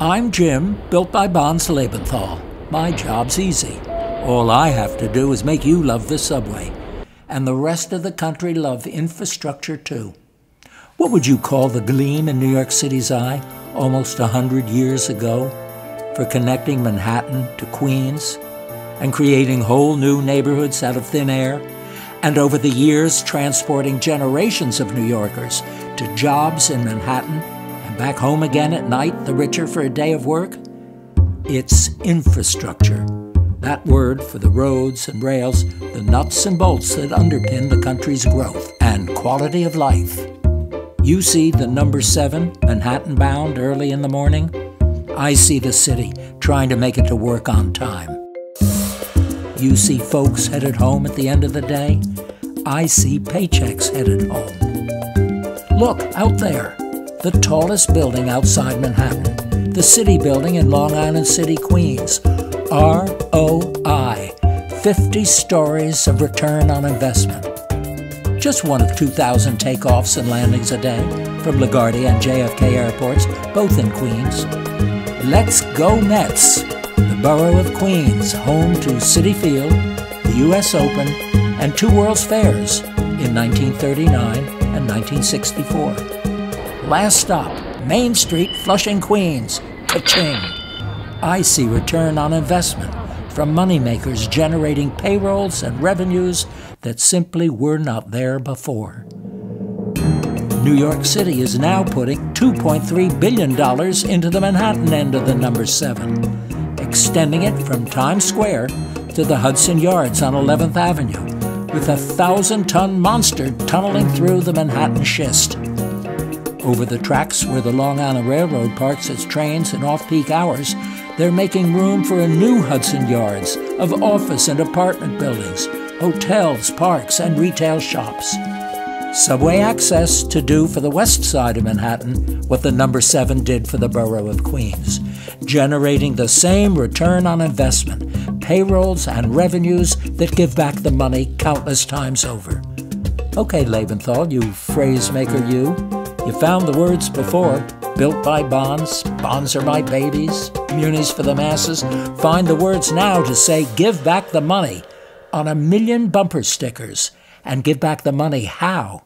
I'm Jim, built by Bonds Lebenthal. My job's easy. All I have to do is make you love the subway. And the rest of the country love infrastructure too. What would you call the gleam in New York City's eye almost 100 years ago for connecting Manhattan to Queens and creating whole new neighborhoods out of thin air, and over the years transporting generations of New Yorkers to jobs in Manhattan and back home again at night, the richer for a day of work? It's infrastructure. That word for the roads and rails, the nuts and bolts that underpin the country's growth and quality of life. You see the number 7 Manhattan bound early in the morning. I see the city trying to make it to work on time. You see folks headed home at the end of the day. I see paychecks headed home. Look, out there, the tallest building outside Manhattan, the City Building in Long Island City, Queens. ROI, 50 stories of return on investment. Just one of 2,000 takeoffs and landings a day from LaGuardia and JFK airports, both in Queens. Let's go Mets! The borough of Queens, home to Citi Field, the U.S. Open, and 2 World's Fairs in 1939 and 1964. Last stop, Main Street, Flushing, Queens. Ka-ching! I see return on investment from moneymakers generating payrolls and revenues that simply were not there before. New York City is now putting $2.3 billion into the Manhattan end of the number 7, extending it from Times Square to the Hudson Yards on 11th Avenue, with a 1,000-ton monster tunneling through the Manhattan schist. Over the tracks where the Long Island Railroad parks its trains in off-peak hours, they're making room for a new Hudson Yards of office and apartment buildings, hotels, parks, and retail shops. Subway access to do for the west side of Manhattan what the number 7 did for the borough of Queens, generating the same return on investment, payrolls, and revenues that give back the money countless times over. Okay, Lebenthal, you phrase maker, you found the words before. Built by bonds, bonds are my babies, munis for the masses. Find the words now to say give back the money on 1 million bumper stickers. And give back the money how?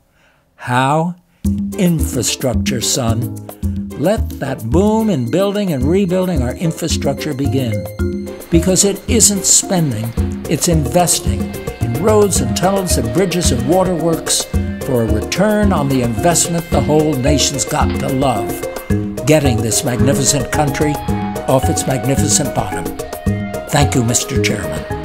How? Infrastructure, son. Let that boom in building and rebuilding our infrastructure begin. Because it isn't spending, it's investing in roads and tunnels and bridges and waterworks for a return on the investment the whole nation's got to love. Getting this magnificent country off its magnificent bottom. Thank you, Mr. Chairman.